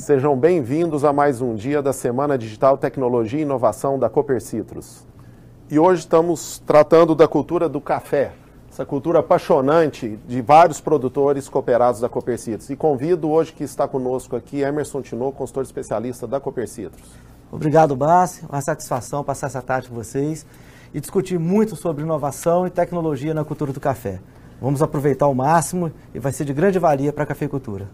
Sejam bem-vindos a mais um dia da Semana Digital Tecnologia e Inovação da Cooper Citrus. E hoje estamos tratando da cultura do café, essa cultura apaixonante de vários produtores cooperados da Cooper Citrus. E convido hoje que está conosco aqui Emerson Tinoco, consultor especialista da Cooper Citrus. Obrigado, Bassi. Uma satisfação passar essa tarde com vocês e discutir muito sobre inovação e tecnologia na cultura do café. Vamos aproveitar ao máximo e vai ser de grande valia para a cafeicultura.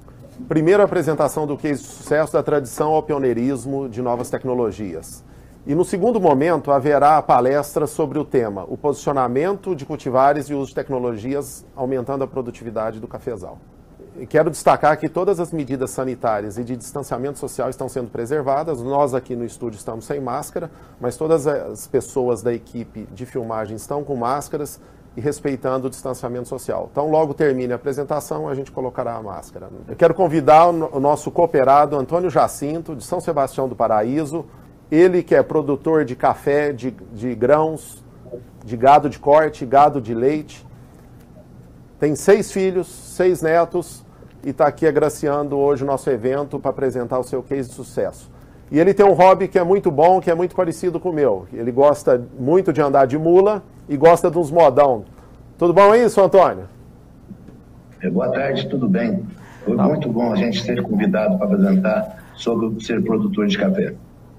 Primeira apresentação do case de sucesso da tradição ao pioneirismo de novas tecnologias. E no segundo momento haverá a palestra sobre o tema, o posicionamento de cultivares e o uso de tecnologias aumentando a produtividade do cafezal. E quero destacar que todas as medidas sanitárias e de distanciamento social estão sendo preservadas. Nós aqui no estúdio estamos sem máscara, mas todas as pessoas da equipe de filmagem estão com máscaras e respeitando o distanciamento social. Então, logo termine a apresentação, a gente colocará a máscara. Eu quero convidar o nosso cooperado Antônio Jacinto, de São Sebastião do Paraíso, ele que é produtor de café, de grãos, de gado de corte, gado de leite, tem 6 filhos, 6 netos e está aqui agraciando hoje o nosso evento para apresentar o seu case de sucesso. E ele tem um hobby que é muito bom, que é muito parecido com o meu. Ele gosta muito de andar de mula e gosta de uns modão. Tudo bom aí, seu Antônio? Boa tarde, tudo bem. Foi muito bom a gente ser convidado para apresentar sobre ser produtor de café.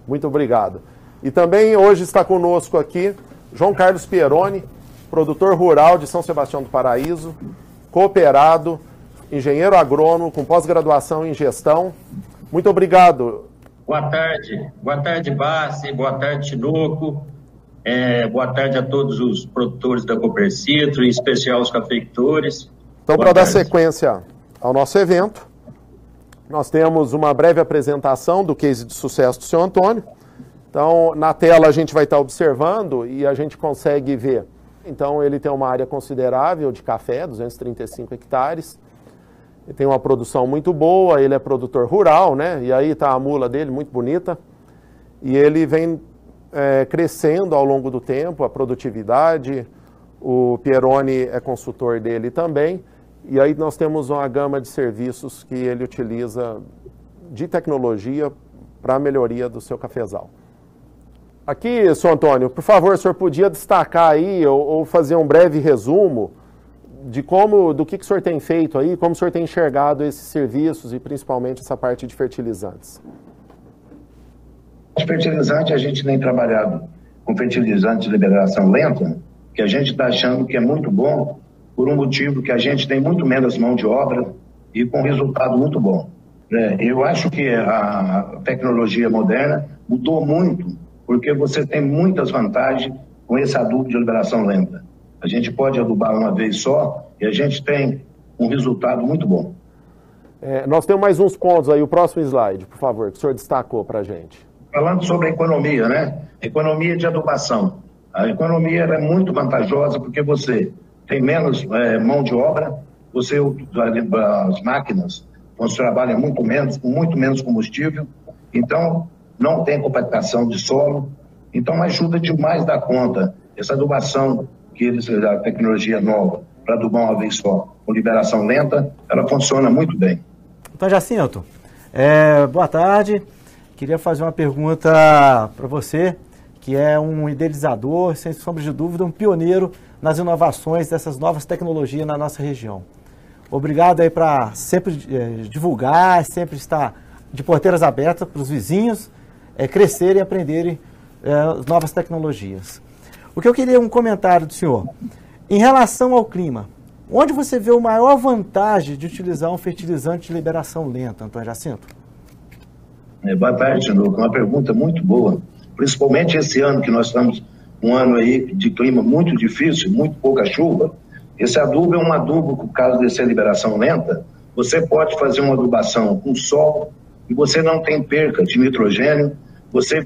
Muito obrigado. E também hoje está conosco aqui João Carlos Pieroni, produtor rural de São Sebastião do Paraíso, cooperado, engenheiro agrônomo com pós-graduação em gestão. Muito obrigado. Boa tarde Bassi, boa tarde Tinoco, boa tarde a todos os produtores da Cooper Citrus, em especial os cafeicultores. Então, para dar sequência ao nosso evento, nós temos uma breve apresentação do case de sucesso do seu Antônio. Então, na tela a gente vai estar observando e a gente consegue ver. Então, ele tem uma área considerável de café, 235 hectares. Ele tem uma produção muito boa, ele é produtor rural, né? E aí está a mula dele, muito bonita. E ele vem crescendo ao longo do tempo, a produtividade. O Pieroni é consultor dele também. E aí nós temos uma gama de serviços que ele utiliza de tecnologia para a melhoria do seu cafezal. Aqui, senhor Antônio, por favor, o senhor podia destacar aí ou fazer um breve resumo do que o senhor tem feito aí, como o senhor tem enxergado esses serviços e principalmente essa parte de fertilizantes. Os fertilizantes, a gente tem trabalhado com fertilizantes de liberação lenta, que a gente está achando que é muito bom, por um motivo que a gente tem muito menos mão de obra e com resultado muito bom. Eu acho que a tecnologia moderna mudou muito, porque você tem muitas vantagens com esse adubo de liberação lenta. A gente pode adubar uma vez só e a gente tem um resultado muito bom. Nós temos mais uns pontos aí, o próximo slide, por favor, que o senhor destacou para a gente. Falando sobre a economia, né? Economia de adubação. A economia é muito vantajosa porque você tem menos mão de obra, as máquinas trabalham muito menos, com muito menos combustível, então não tem compactação de solo, então ajuda demais da conta. Essa adubação a tecnologia nova para adubar uma vez só, com liberação lenta, ela funciona muito bem. Então, Jacinto, boa tarde. Queria fazer uma pergunta para você, que é um idealizador, sem sombra de dúvida, um pioneiro nas inovações dessas novas tecnologias na nossa região. Obrigado aí para sempre divulgar, sempre estar de porteiras abertas para os vizinhos crescerem e aprenderem novas tecnologias. O que eu queria um comentário do senhor. Em relação ao clima, onde você vê a maior vantagem de utilizar um fertilizante de liberação lenta, Antônio Jacinto? Boa tarde, Tinoco. Uma pergunta muito boa. Principalmente esse ano, que nós estamos um ano aí de clima muito difícil, muito pouca chuva. Esse adubo é um adubo, por causa dessa liberação lenta, você pode fazer uma adubação com sol e você não tem perca de nitrogênio. Você,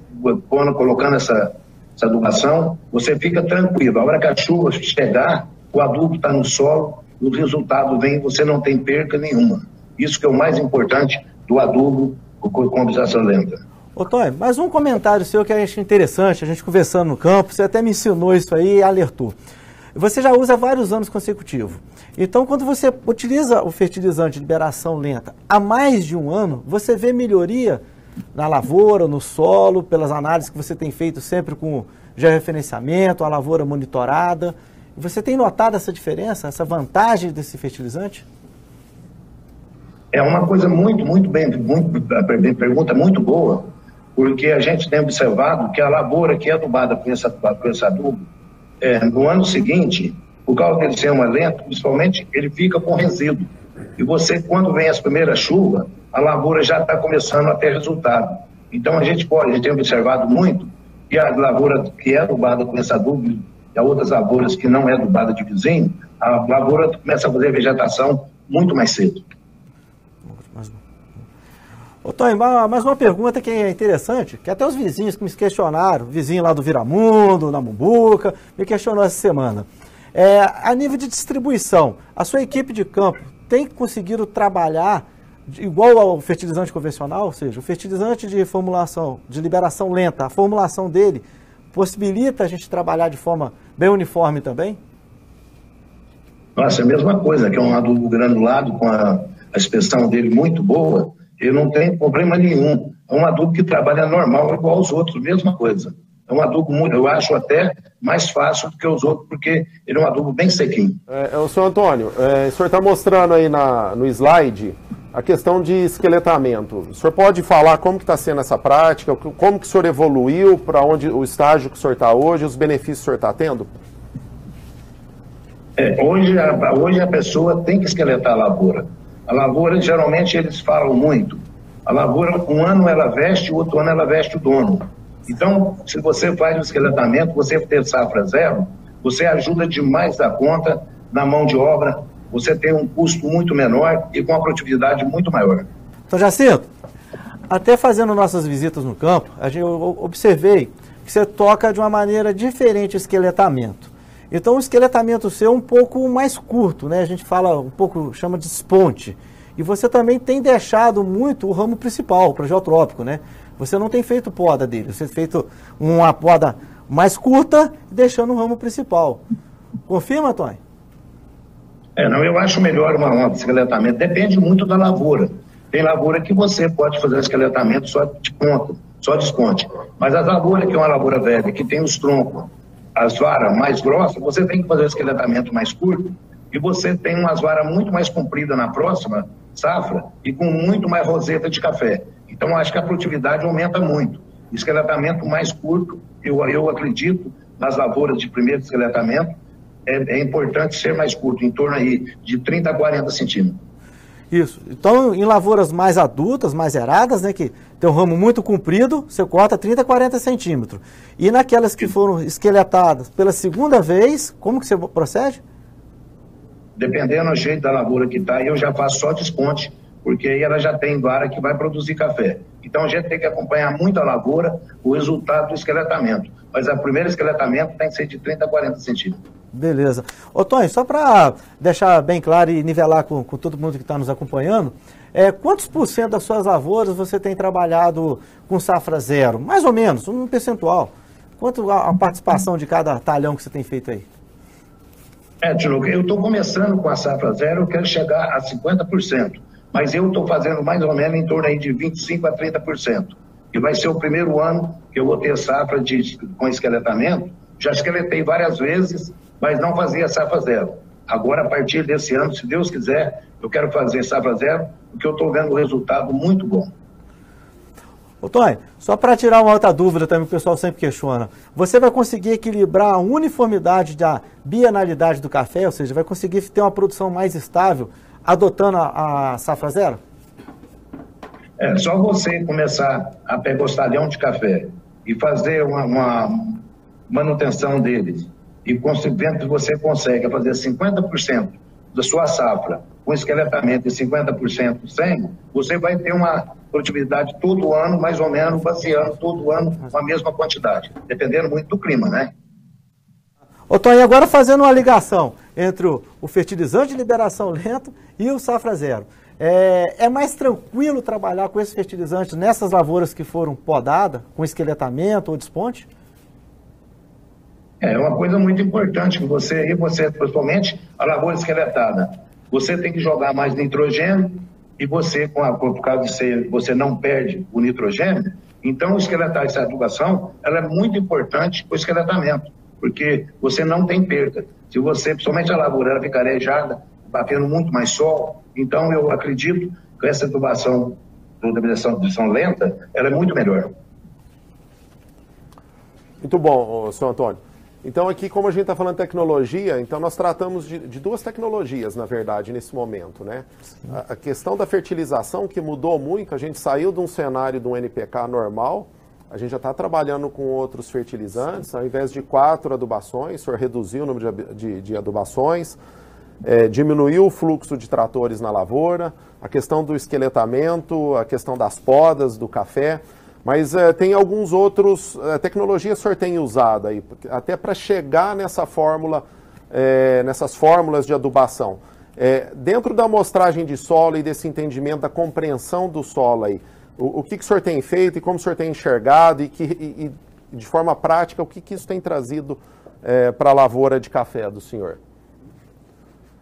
colocando essa adubação, você fica tranquilo. A hora que a chuva chegar, o adubo está no solo, o resultado vem, você não tem perca nenhuma. Isso que é o mais importante do adubo com liberação lenta. Ô, Tonho, mais um comentário seu que eu achei interessante, a gente conversando no campo, você até me ensinou isso aí e alertou. Você já usa há vários anos consecutivos. Então, quando você utiliza o fertilizante de liberação lenta há mais de um ano, você vê melhoria na lavoura, no solo, pelas análises que você tem feito sempre com georreferenciamento, a lavoura monitorada. Você tem notado essa diferença, essa vantagem desse fertilizante? É uma coisa pergunta muito boa, porque a gente tem observado que a lavoura que é adubada com esse adubo, no ano seguinte, por causa dele ser uma lenta, principalmente, ele fica com resíduo. E você, quando vem as primeiras chuvas, a lavoura já está começando a ter resultado. Então, a gente tem observado muito que a lavoura que é adubada com esse adubo e as outras lavouras que não é adubada de vizinho, a lavoura começa a fazer vegetação muito mais cedo. Ô, Tony, mais uma pergunta que é interessante, que até os vizinhos que me questionaram, vizinho lá do Viramundo, na Mumbuca, me questionou essa semana. A nível de distribuição, a sua equipe de campo tem conseguido trabalhar igual ao fertilizante convencional? Ou seja, o fertilizante de formulação, de liberação lenta, a formulação dele possibilita a gente trabalhar de forma bem uniforme também? Nossa, é a mesma coisa, que é um adubo granulado com a expressão dele muito boa. Ele não tem problema nenhum. É um adubo que trabalha normal, igual aos outros, mesma coisa. É um adubo, eu acho até mais fácil do que os outros, porque ele é um adubo bem sequinho. O senhor Antônio, o senhor está mostrando aí no slide a questão de esqueletamento. O senhor pode falar como que está sendo essa prática, como que o senhor evoluiu, para onde o estágio que o senhor está hoje, os benefícios que o senhor está tendo? Hoje a pessoa tem que esqueletar a lavoura. A lavoura, geralmente, eles falam muito. A lavoura, um ano ela veste, o outro ano ela veste o dono. Então, se você faz o esqueletamento, você ter safra zero, você ajuda demais da conta na mão de obra, você tem um custo muito menor e com uma produtividade muito maior. Então, Jacinto, até fazendo nossas visitas no campo, eu observei que você toca de uma maneira diferente o esqueletamento. Então, o esqueletamento seu é um pouco mais curto, né? A gente fala um pouco, chama de esponte. E você também tem deixado muito o ramo principal, para o geotrópico, né? Você não tem feito poda dele, você tem feito uma poda mais curta, deixando o ramo principal. Confirma, Tony? Eu acho melhor um esqueletamento. Depende muito da lavoura. Tem lavoura que você pode fazer esqueletamento só de ponta, só desponte. Mas as lavouras que é uma lavoura velha, que tem os troncos, as varas mais grossas, você tem que fazer o esqueletamento mais curto e você tem umas varas muito mais compridas na próxima safra e com muito mais roseta de café. Então, acho que a produtividade aumenta muito. Esqueletamento mais curto, eu acredito, nas lavouras de primeiro esqueletamento, é importante ser mais curto, em torno aí de 30 a 40 centímetros. Isso. Então, em lavouras mais adultas, mais eradas, né, que tem um ramo muito comprido, você corta 30 a 40 centímetros. E naquelas que foram esqueletadas pela segunda vez, como que você procede? Dependendo do jeito da lavoura que está, eu já faço só desponte, porque aí ela já tem vara que vai produzir café. Então, a gente tem que acompanhar muito a lavoura, o resultado do esqueletamento. Mas o primeiro esqueletamento tem que ser de 30 a 40 centímetros. Beleza. Ô, Tony, só para deixar bem claro e nivelar com todo mundo que está nos acompanhando, quantos por cento das suas lavouras você tem trabalhado com safra zero? Mais ou menos, um percentual. Quanto a participação de cada talhão que você tem feito aí? Tinoco, eu estou começando com a safra zero, eu quero chegar a 50%. Mas eu estou fazendo mais ou menos em torno aí de 25% a 30%. E vai ser o primeiro ano que eu vou ter safra com esqueletamento. Já esqueletei várias vezes, mas não fazia safra zero. Agora, a partir desse ano, se Deus quiser, eu quero fazer safra zero, porque eu estou vendo um resultado muito bom. Ô, Tony, só para tirar uma outra dúvida também, o pessoal sempre questiona. Você vai conseguir equilibrar a uniformidade da bienalidade do café, ou seja, vai conseguir ter uma produção mais estável, adotando a safra zero? Só você começar a pegar os talhão de café e fazer uma manutenção deles, e vendo que você consegue fazer 50% da sua safra com esqueletamento e 50% sem, você vai ter uma produtividade todo ano, mais ou menos, baseando todo ano com a mesma quantidade, dependendo muito do clima, né? Ô, Tony, agora fazendo uma ligação entre o fertilizante de liberação lenta e o safra zero. É mais tranquilo trabalhar com esses fertilizantes nessas lavouras que foram podadas, com esqueletamento ou desponte? É uma coisa muito importante que você, principalmente a lavoura esqueletada, você tem que jogar mais nitrogênio e você, por causa de ser, você não perde o nitrogênio, então o esqueletar essa adubação, ela é muito importante para o esqueletamento, porque você não tem perda. Se você, principalmente a lavoura, ela fica arejada, batendo muito mais sol, então eu acredito que essa adubação de lenta, ela é muito melhor. Muito bom, senhor Antônio. Então aqui, como a gente está falando de tecnologia, então nós tratamos de duas tecnologias, na verdade, nesse momento, né? A questão da fertilização, que mudou muito, a gente saiu de um cenário de um NPK normal, a gente já está trabalhando com outros fertilizantes, ao invés de 4 adubações, o senhor reduziu o número de adubações, diminuiu o fluxo de tratores na lavoura, a questão do esqueletamento, a questão das podas, do café. Mas tem alguns outros tecnologias que o senhor tem usado aí, até para chegar nessa fórmula, nessas fórmulas de adubação. Dentro da amostragem de solo e desse entendimento da compreensão do solo aí, o que o senhor tem feito e como o senhor tem enxergado e de forma prática, o que isso tem trazido para a lavoura de café do senhor?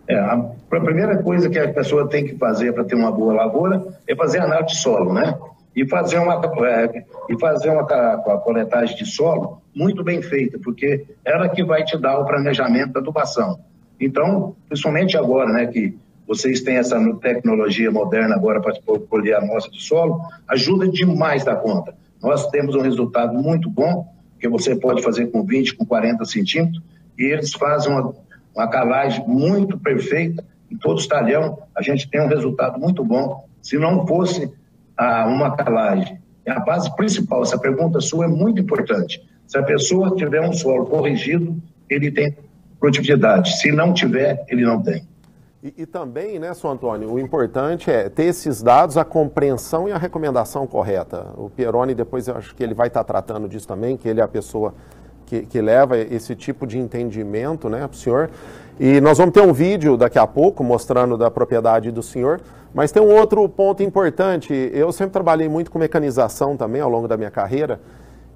A primeira coisa que a pessoa tem que fazer para ter uma boa lavoura é fazer análise de solo, né? E fazer uma coletagem de solo muito bem feita, porque ela que vai te dar o planejamento da adubação. Então, principalmente agora, né, que vocês têm essa tecnologia moderna agora para colher a amostra de solo, ajuda demais da conta. Nós temos um resultado muito bom, que você pode fazer com 20, com 40 centímetros, e eles fazem uma calagem muito perfeita, em todo o talhão, a gente tem um resultado muito bom. Se não fosse uma calagem, a base principal, essa pergunta sua é muito importante. Se a pessoa tiver um solo corrigido, ele tem produtividade. Se não tiver, ele não tem. E também, né, senhor Antônio, o importante é ter esses dados, a compreensão e a recomendação correta. O Pieroni, depois eu acho que ele vai estar tratando disso também, que ele é a pessoa que leva esse tipo de entendimento, né, para o senhor. E nós vamos ter um vídeo daqui a pouco mostrando da propriedade do senhor, mas tem um outro ponto importante. Eu sempre trabalhei muito com mecanização também ao longo da minha carreira,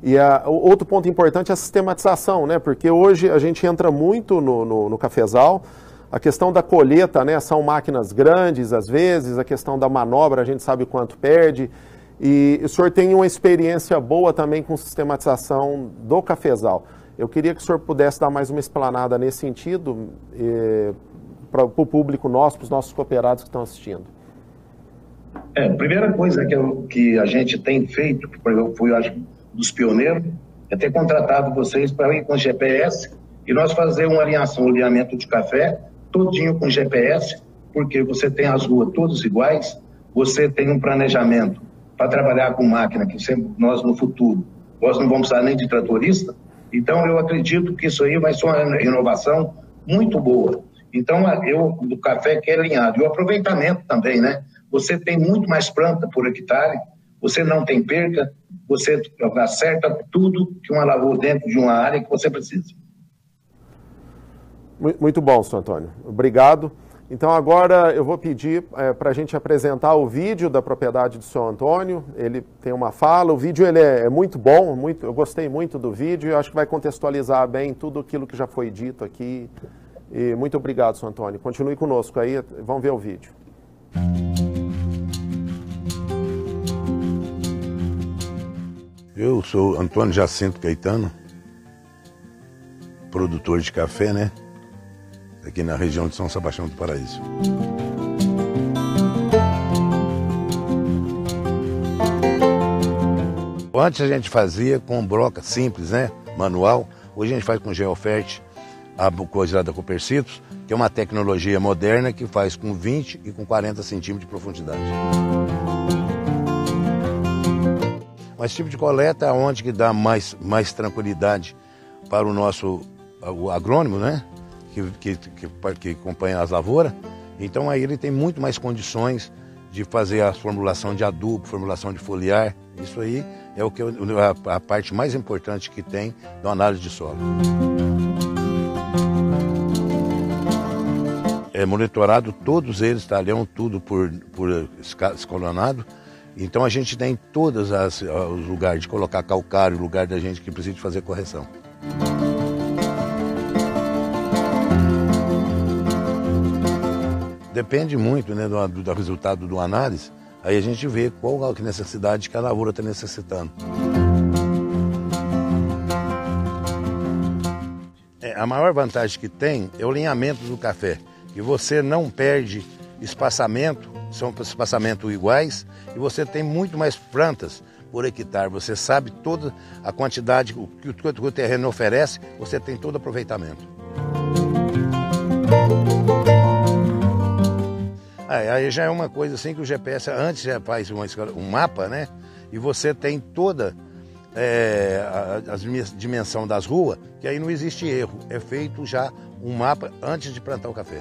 e outro ponto importante é a sistematização, né, porque hoje a gente entra muito no cafezal, a questão da colheita, né, são máquinas grandes às vezes, a questão da manobra a gente sabe o quanto perde, e o senhor tem uma experiência boa também com sistematização do cafezal. Eu queria que o senhor pudesse dar mais uma explanada nesse sentido para o público nosso, para os nossos cooperados que estão assistindo. A primeira coisa que a gente tem feito, eu fui, acho, dos pioneiros, é ter contratado vocês para ir com GPS e nós fazer um alinhamento de café todinho com GPS, porque você tem as ruas todas iguais, você tem um planejamento para trabalhar com máquina, que sempre nós no futuro, nós não vamos precisar nem de tratorista. Então eu acredito que isso aí vai ser uma inovação muito boa. Então do café que é alinhado, e o aproveitamento também, né? Você tem muito mais planta por hectare, você não tem perca, você acerta tudo que uma lavoura dentro de uma área que você precisa. Muito bom, senhor Antônio. Obrigado. Então agora eu vou pedir para a gente apresentar o vídeo da propriedade do senhor Antônio. Ele tem uma fala, o vídeo ele é muito bom, eu gostei muito do vídeo e eu acho que vai contextualizar bem tudo aquilo que já foi dito aqui. E muito obrigado, senhor Antônio. Continue conosco aí, vamos ver o vídeo. Eu sou Antônio Jacinto Caetano, produtor de café, né? Aqui na região de São Sebastião do Paraíso. Antes a gente fazia com broca simples, né? Manual. Hoje a gente faz com Geofert, a coisa lá da Copercitos, que é uma tecnologia moderna que faz com 20 e com 40 centímetros de profundidade. Mas esse tipo de coleta é onde que dá mais tranquilidade para o nosso agrônomo, né? Que acompanha as lavouras. Então aí ele tem muito mais condições de fazer a formulação de adubo, formulação de foliar. Isso aí é a parte mais importante que tem da análise de solo. É monitorado todos eles, talhão, tudo por escalonado. Então a gente tem todos os lugares de colocar calcário, lugar da gente que precisa de fazer correção. Depende muito, né, do resultado do análise, aí a gente vê qual a necessidade que a lavoura está necessitando. A maior vantagem que tem é o alinhamento do café, que você não perde espaçamento, são espaçamentos iguais, e você tem muito mais plantas por hectare. Você sabe toda a quantidade que o terreno oferece, você tem todo aproveitamento. Aí já é uma coisa assim que o GPS antes já faz um mapa, né? E você tem toda a dimensão das ruas, que aí não existe erro. É feito já um mapa antes de plantar o café.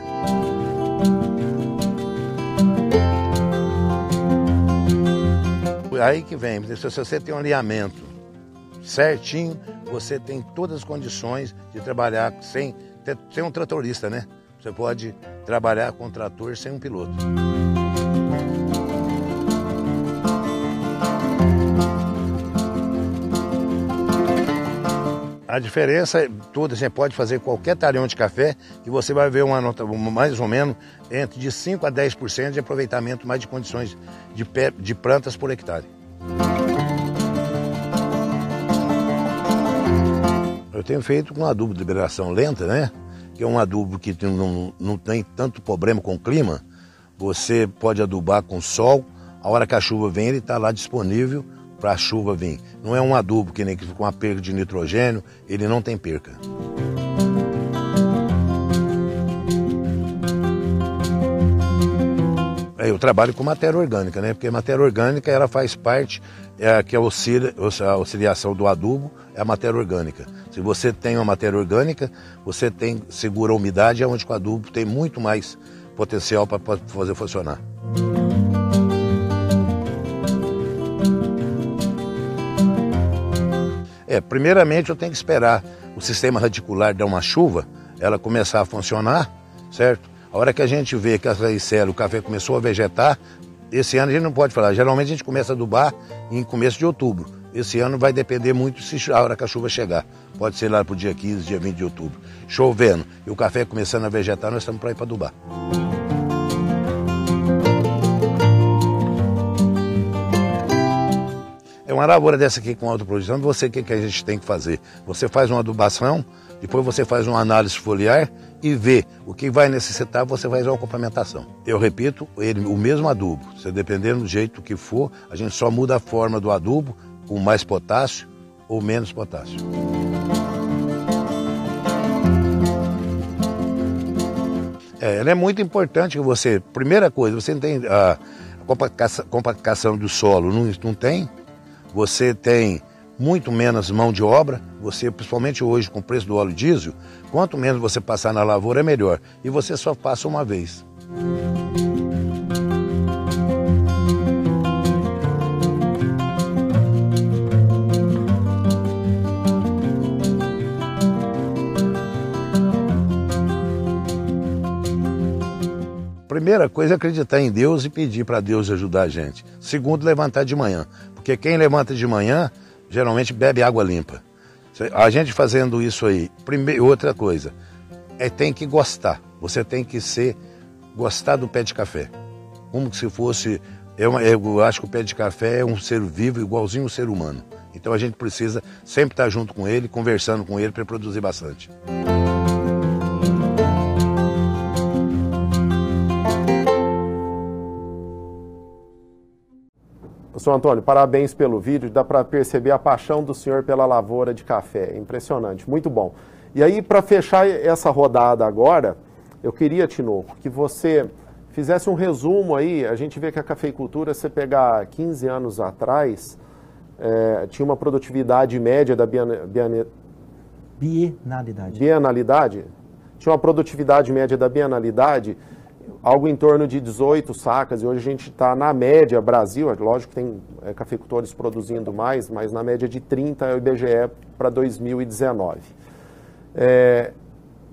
Aí que vem, se você tem um alinhamento certinho, você tem todas as condições de trabalhar sem um tratorista, né? Você pode trabalhar com um trator sem um piloto. A diferença é toda, você pode fazer qualquer talhão de café que você vai ver uma nota mais ou menos entre de 5 a 10% de aproveitamento mais de condições de plantas por hectare. Eu tenho feito com adubo de liberação lenta, né? Que é um adubo que não tem tanto problema com o clima. Você pode adubar com sol, a hora que a chuva vem ele está lá disponível para a chuva vir. Não é um adubo que nem com a perca de nitrogênio, ele não tem perca. Eu trabalho com matéria orgânica, né? Porque a matéria orgânica ela faz parte, que a auxiliação do adubo é a matéria orgânica. Se você tem uma matéria orgânica, você segura a umidade, é onde o adubo tem muito mais potencial para fazer funcionar. Primeiramente eu tenho que esperar o sistema radicular dar uma chuva, ela começar a funcionar, certo? A hora que a gente vê que o café começou a vegetar, esse ano a gente não pode falar, geralmente a gente começa a adubar em começo de outubro. Esse ano vai depender muito se a hora que a chuva chegar. Pode ser lá para o dia 15, dia 20 de outubro. Chovendo e o café começando a vegetar, nós estamos para ir para adubar. Uma lavoura dessa aqui com alta produção, o que a gente tem que fazer? Você faz uma adubação, depois você faz uma análise foliar e vê o que vai necessitar, você faz uma complementação. Eu repito, o mesmo adubo, dependendo do jeito que for, a gente só muda a forma do adubo com mais potássio ou menos potássio. Ela é muito importante que você, primeira coisa, você tem a compactação do solo, não tem? Você tem muito menos mão de obra, você, principalmente hoje com o preço do óleo diesel, quanto menos você passar na lavoura é melhor. E você só passa uma vez. Primeira coisa é acreditar em Deus e pedir para Deus ajudar a gente. Segundo, levantar de manhã. Porque quem levanta de manhã, geralmente bebe água limpa. A gente fazendo isso aí, outra coisa, tem que gostar. Você tem que gostar do pé de café. Como se fosse, eu acho que o pé de café é um ser vivo igualzinho um ser humano. Então a gente precisa sempre estar junto com ele, conversando com ele para produzir bastante. Senhor Antônio, parabéns pelo vídeo, dá para perceber a paixão do senhor pela lavoura de café, é impressionante, muito bom. E aí, para fechar essa rodada agora, eu queria, Tinoco, que você fizesse um resumo aí. A gente vê que a cafeicultura, se pegar 15 anos atrás, tinha uma produtividade média da bienalidade. Tinha uma produtividade média da bienalidade algo em torno de 18 sacas, e hoje a gente está na média, Brasil, lógico que tem cafeicultores produzindo mais, mas na média de 30 é o IBGE para 2019.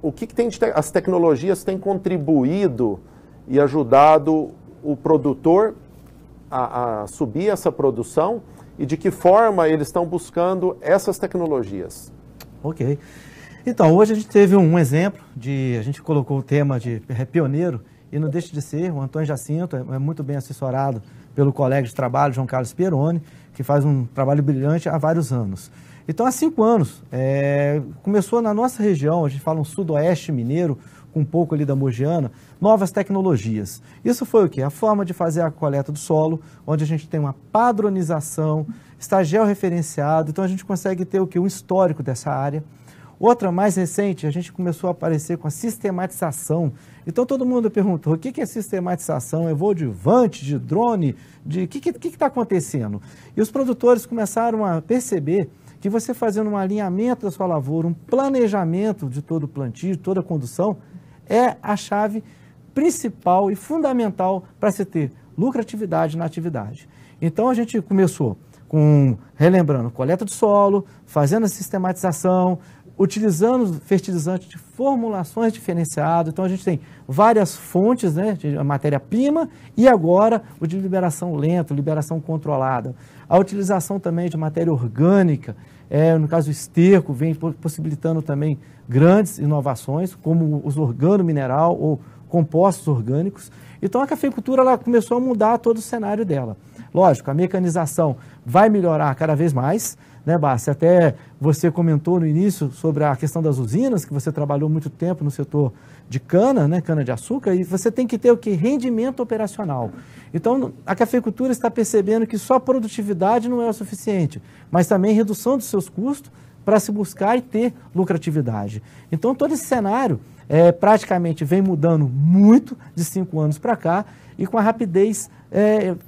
O que tem as tecnologias têm contribuído e ajudado o produtor a subir essa produção, e de que forma eles estão buscando essas tecnologias? Ok. Então, hoje a gente teve um exemplo, a gente colocou o tema de pioneiro, e não deixa de ser, o Antônio Jacinto é muito bem assessorado pelo colega de trabalho, João Carlos Pieroni, que faz um trabalho brilhante há vários anos. Então, há 5 anos, começou na nossa região, a gente fala um sudoeste mineiro, com um pouco ali da Mogiana, novas tecnologias. Isso foi o quê? A forma de fazer a coleta do solo, onde a gente tem uma padronização, está georreferenciado, então a gente consegue ter o quê? Um histórico dessa área. Outra, mais recente, a gente começou a aparecer com a sistematização. Então todo mundo perguntou, o que é sistematização? É voo de vante, de drone? O que está acontecendo? E os produtores começaram a perceber que você fazendo um alinhamento da sua lavoura, um planejamento de todo o plantio, de toda a condução, é a chave principal e fundamental para se ter lucratividade na atividade. Então a gente começou relembrando, coleta do solo, fazendo a sistematização, utilizando fertilizantes de formulações diferenciadas. Então a gente tem várias fontes, né, de matéria-prima e agora o de liberação lenta, liberação controlada. A utilização também de matéria orgânica, no caso o esterco, vem possibilitando também grandes inovações, como os organomineral ou compostos orgânicos. Então a cafeicultura ela começou a mudar todo o cenário dela. Lógico, a mecanização vai melhorar cada vez mais, né, Bassi? Até você comentou no início sobre a questão das usinas, que você trabalhou muito tempo no setor de cana, né, cana-de-açúcar, e você tem que ter o quê? Rendimento operacional. Então, a cafeicultura está percebendo que só produtividade não é o suficiente, mas também redução dos seus custos para se buscar e ter lucratividade. Então, todo esse cenário praticamente vem mudando muito de 5 anos para cá e com a rapidez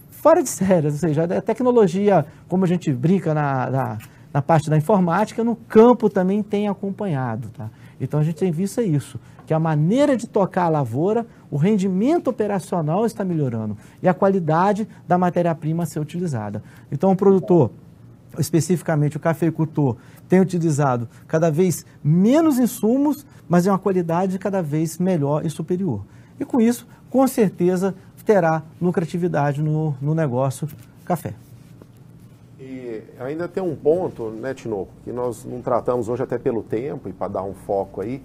fora de série, ou seja, a tecnologia, como a gente brinca na parte da informática, no campo também tem acompanhado, tá? Então a gente tem visto isso, que a maneira de tocar a lavoura, o rendimento operacional está melhorando e a qualidade da matéria-prima a ser utilizada. Então o produtor, especificamente o cafeicultor, tem utilizado cada vez menos insumos, mas é uma qualidade cada vez melhor e superior. E com isso, com certeza, terá lucratividade no negócio café. E ainda tem um ponto, né, Tinoco, que nós não tratamos hoje até pelo tempo e para dar um foco aí,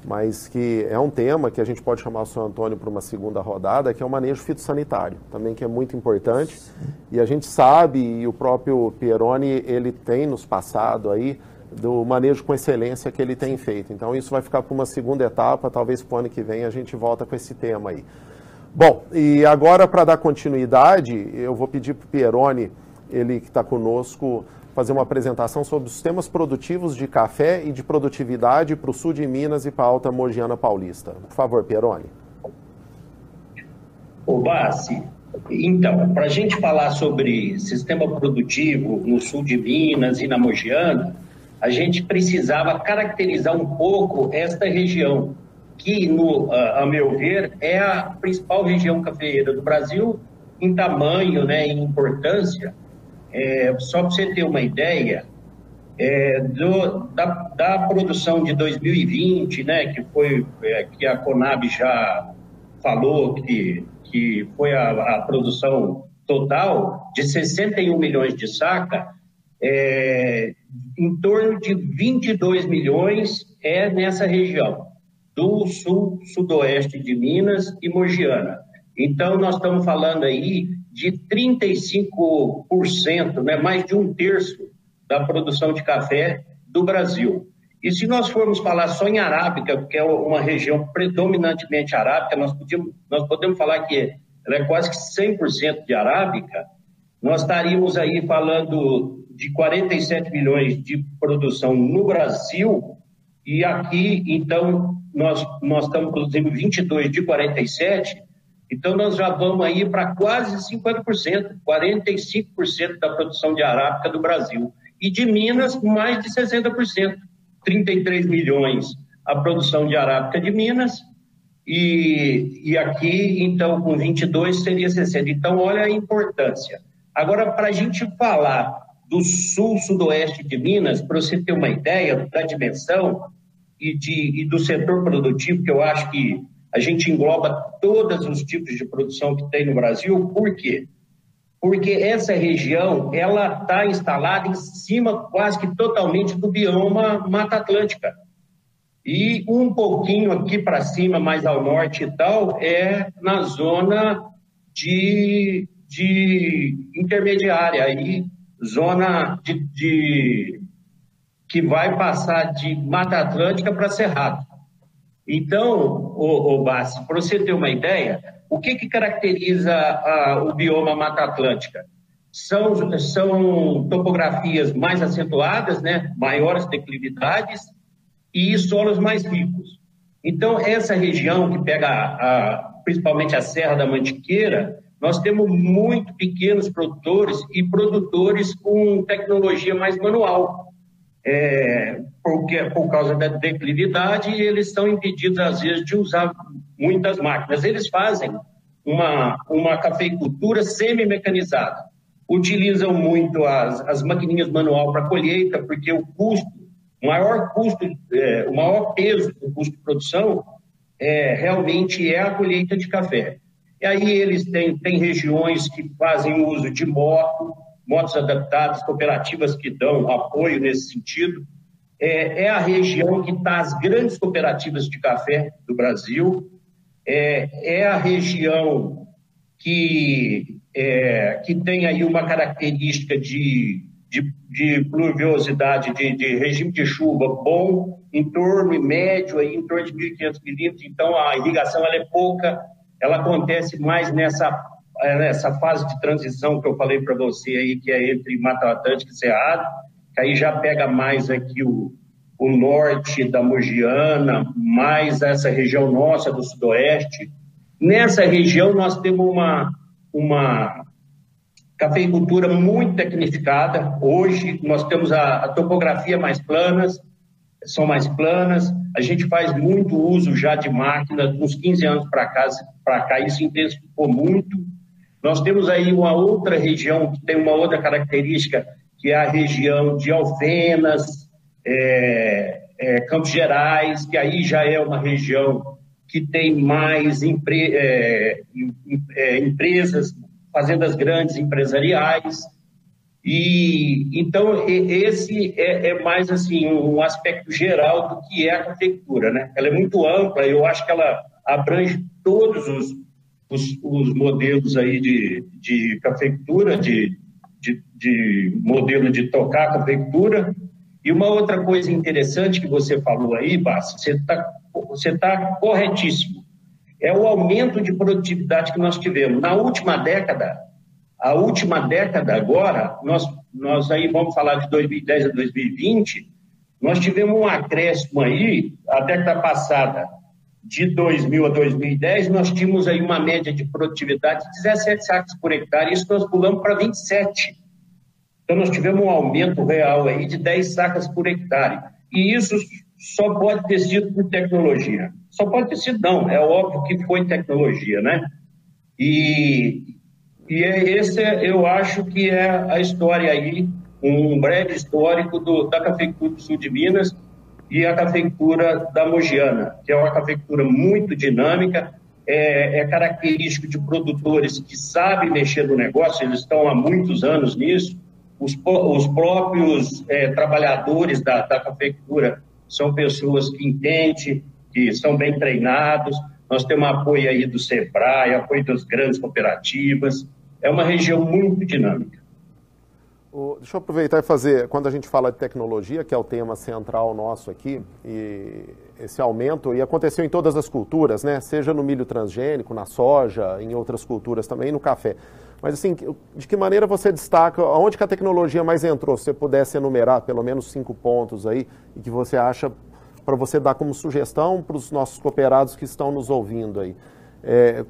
mas que é um tema que a gente pode chamar o senhor Antônio para uma segunda rodada, que é o manejo fitossanitário, também que é muito importante. E a gente sabe, e o próprio Pieroni, ele tem nos passado aí, do manejo com excelência que ele tem feito. Então isso vai ficar para uma segunda etapa, talvez para o ano que vem a gente volta com esse tema aí. Bom, e agora para dar continuidade, eu vou pedir para o Pieroni, ele que está conosco, fazer uma apresentação sobre os temas produtivos de café e de produtividade para o sul de Minas e para a Alta Mogiana Paulista. Por favor, Pieroni. Ô Bassi, então, para a gente falar sobre sistema produtivo no sul de Minas e na Mogiana, a gente precisava caracterizar um pouco esta região, que, a meu ver, é a principal região cafeeira do Brasil em tamanho, né, em importância. Só para você ter uma ideia, da produção de 2020, né, que foi que a Conab já falou que foi a produção total de 61 milhões de saca, em torno de 22 milhões nessa região do sul, sudoeste de Minas e Mogiana. Então, nós estamos falando aí de 35%, né, mais de 1/3 da produção de café do Brasil. E se nós formos falar só em arábica, que é uma região predominantemente arábica, nós podemos falar que ela é quase que 100% de arábica, nós estaríamos aí falando de 47 milhões de produção no Brasil, e aqui, então, nós estamos produzindo 22 de 47, então nós já vamos aí para quase 50%, 45% da produção de arábica do Brasil. E de Minas, mais de 60%, 33 milhões a produção de arábica de Minas, e aqui, então, com 22 seria 60. Então, olha a importância. Agora, para a gente falar do sul, sudoeste de Minas, para você ter uma ideia da dimensão e do setor produtivo, que eu acho que a gente engloba todos os tipos de produção que tem no Brasil. Por quê? Porque essa região, ela está instalada em cima quase que totalmente do bioma Mata Atlântica. E um pouquinho aqui para cima, mais ao norte e tal, é na zona de intermediária, aí, zona que vai passar de Mata Atlântica para Cerrado. Então, Bassi, para você ter uma ideia, o que caracteriza o bioma Mata Atlântica? São topografias mais acentuadas, né? Maiores declividades e solos mais ricos. Então, essa região que pega principalmente a Serra da Mantiqueira, nós temos muito pequenos produtores e produtores com tecnologia mais manual. Porque por causa da declividade, eles são impedidos, às vezes, de usar muitas máquinas. Eles fazem uma cafeicultura semi-mecanizada. Utilizam muito as maquininhas manual para colheita, porque o maior peso do custo de produção realmente é a colheita de café. E aí eles têm regiões que fazem uso de motos adaptadas, cooperativas que dão apoio nesse sentido. É a região que está as grandes cooperativas de café do Brasil, é a região que tem aí uma característica de pluviosidade, de regime de chuva bom, em torno e médio, aí, em torno de 1.500 milímetros. Então, a irrigação ela é pouca, ela acontece mais nessa fase de transição que eu falei para você aí, que é entre Mata Atlântica e Cerrado, que aí já pega mais aqui o norte da Mogiana, mais essa região nossa do sudoeste. Nessa região nós temos uma cafeicultura muito tecnificada. Hoje nós temos a topografia são mais planas, a gente faz muito uso já de máquina, uns 15 anos para cá, isso intensificou muito. Nós temos aí uma outra região que tem uma outra característica, que é a região de Alfenas, Campos Gerais, que aí já é uma região que tem mais empresas, fazendas grandes empresariais. E então esse é mais assim um aspecto geral do que é a cafeicultura, né? Ela é muito ampla, eu acho que ela abrange todos os modelos aí de cafeicultura, de modelo de tocar a cafeicultura. E uma outra coisa interessante que você falou aí, Bassi, você tá corretíssimo, é o aumento de produtividade que nós tivemos. Na última década, agora, nós aí vamos falar de 2010 a 2020, nós tivemos um acréscimo aí, a década passada, de 2000 a 2010, nós tínhamos aí uma média de produtividade de 17 sacas por hectare, isso nós pulamos para 27. Então, nós tivemos um aumento real aí de 10 sacas por hectare. E isso só pode ter sido por tecnologia. Só pode ter sido, não, é óbvio que foi tecnologia, né? Eu acho que é a história aí, um breve histórico da cafeicultura do sul de Minas e a cafeicultura da Mogiana, que é uma cafeicultura muito dinâmica, é característico de produtores que sabem mexer no negócio, eles estão há muitos anos nisso. Os próprios trabalhadores da cafeicultura são pessoas que entendem, que são bem treinados. Nós temos apoio aí do SEBRAE, apoio das grandes cooperativas. É uma região muito dinâmica. Deixa eu aproveitar e fazer, quando a gente fala de tecnologia, que é o tema central nosso aqui, e esse aumento, e aconteceu em todas as culturas, né? Seja no milho transgênico, na soja, em outras culturas também, no café. Mas assim, de que maneira você destaca, onde que a tecnologia mais entrou? Se você pudesse enumerar pelo menos 5 pontos aí, e que você acha, para você dar como sugestão para os nossos cooperados que estão nos ouvindo aí.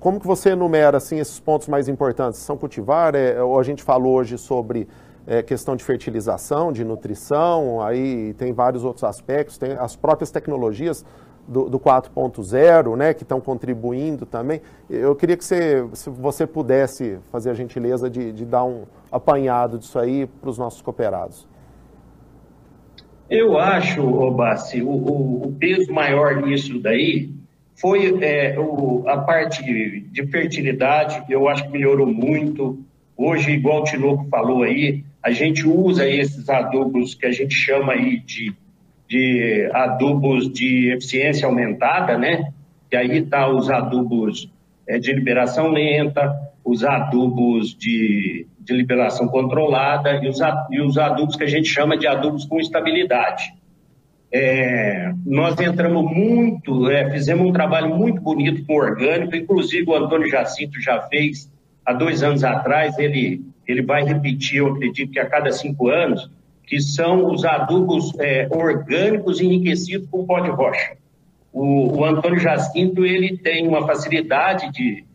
Como que você enumera assim, esses pontos mais importantes? São cultivar, ou a gente falou hoje sobre questão de fertilização, de nutrição, aí tem vários outros aspectos, tem as próprias tecnologias do 4.0, né, que estão contribuindo também. Eu queria que se você pudesse fazer a gentileza de dar um apanhado disso aí para os nossos cooperados. Eu acho, Bassi, o peso maior nisso daí foi a parte de fertilidade. Eu acho que melhorou muito. Hoje, igual o Tinoco falou aí, a gente usa esses adubos que a gente chama aí de adubos de eficiência aumentada, né? Que aí tá os adubos de liberação lenta, os adubos de liberação controlada e os adubos que a gente chama de adubos com estabilidade. Nós entramos muito, fizemos um trabalho muito bonito com o orgânico, inclusive o Antônio Jacinto já fez há 2 anos atrás, ele vai repetir, eu acredito que a cada 5 anos, que são os adubos orgânicos enriquecidos com pó de rocha. O Antônio Jacinto, ele tem uma facilidade de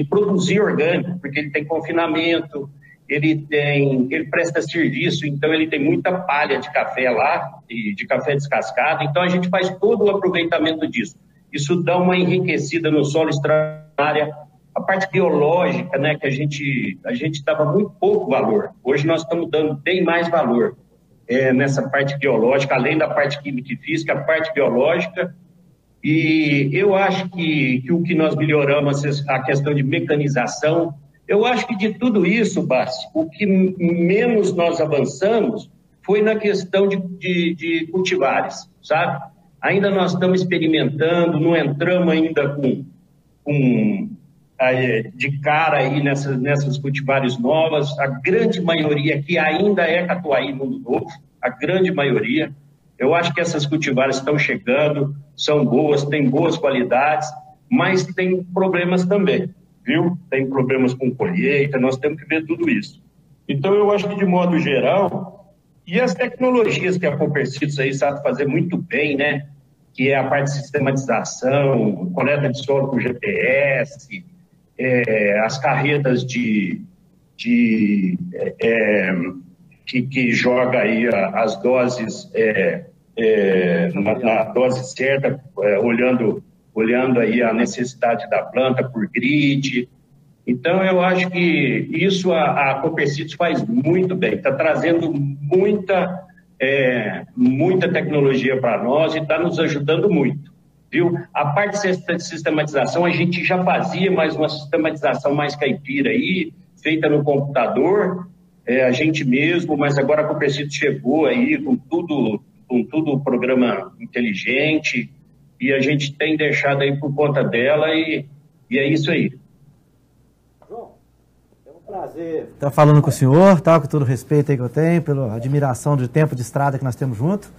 produzir orgânico, porque ele tem confinamento, ele presta serviço, então ele tem muita palha de café lá, de café descascado, então a gente faz todo o aproveitamento disso. Isso dá uma enriquecida no solo extraordinária. A parte biológica, né, que a gente dava muito pouco valor. Hoje nós estamos dando bem mais valor nessa parte biológica, além da parte química e física, a parte biológica. E eu acho que o que nós melhoramos, a questão de mecanização, eu acho que de tudo isso, Bassi, o que menos nós avançamos foi na questão de cultivares, sabe? Ainda nós estamos experimentando, não entramos ainda de cara aí nessas cultivares novas. A grande maioria aqui ainda é Catuai Mundo Novo, a grande maioria. Eu acho que essas cultivares estão chegando, são boas, têm boas qualidades, mas tem problemas também, viu? Tem problemas com colheita, nós temos que ver tudo isso. Então, eu acho que, de modo geral, e as tecnologias que a Copercitos aí sabe fazer muito bem, né? Que é a parte de sistematização, coleta de solo com GPS, as carretas que joga aí as doses na dose certa, olhando aí a necessidade da planta por grid. Então, eu acho que isso a Copercitos faz muito bem, está trazendo muita tecnologia para nós e está nos ajudando muito, viu? A parte de sistematização, a gente já fazia, mas uma sistematização mais caipira aí, feita no computador, a gente mesmo, mas agora a Copercitos chegou aí com tudo o programa inteligente, e a gente tem deixado aí por conta dela, e é isso aí. João, é um prazer estar falando com o senhor, tá? Com todo o respeito aí que eu tenho, pela admiração do tempo de estrada que nós temos junto.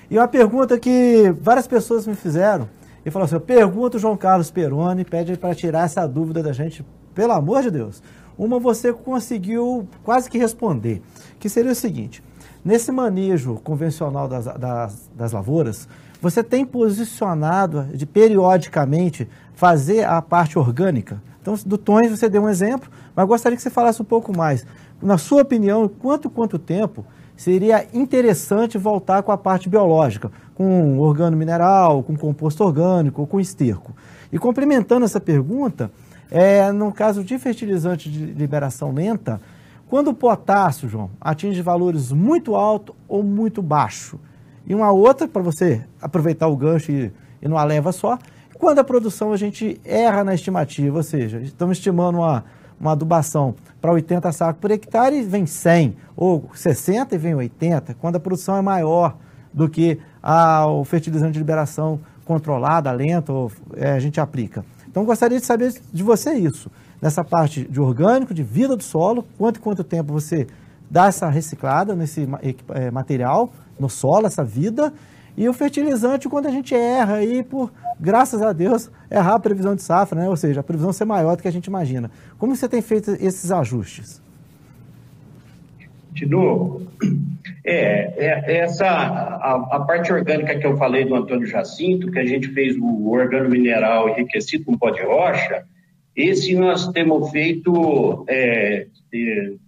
E uma pergunta que várias pessoas me fizeram, e falou assim, eu pergunto o João Carlos Peroni, pede para tirar essa dúvida da gente, pelo amor de Deus. Uma você conseguiu quase que responder, que seria o seguinte, nesse manejo convencional das lavouras, você tem posicionado de periodicamente fazer a parte orgânica? Então, do tons você deu um exemplo, mas gostaria que você falasse um pouco mais. Na sua opinião, quanto tempo seria interessante voltar com a parte biológica, com organomineral, com composto orgânico, com esterco? E complementando essa pergunta, no caso de fertilizante de liberação lenta, quando o potássio, João, atinge valores muito altos ou muito baixos? E uma outra, para você aproveitar o gancho e numa leva só, quando a produção a gente erra na estimativa, ou seja, estamos estimando uma adubação para 80 sacos por hectare e vem 100, ou 60 e vem 80, quando a produção é maior do que o fertilizante de liberação controlada, lenta, a gente aplica. Então, gostaria de saber de você isso, nessa parte de orgânico, de vida do solo, quanto tempo você dá essa reciclada nesse material, no solo, essa vida, e o fertilizante, quando a gente erra aí, graças a Deus, errar a previsão de safra, né? Ou seja, a previsão ser maior do que a gente imagina. Como você tem feito esses ajustes? De novo, a parte orgânica que eu falei do Antônio Jacinto, que a gente fez o organomineral enriquecido com pó de rocha, esse nós temos feito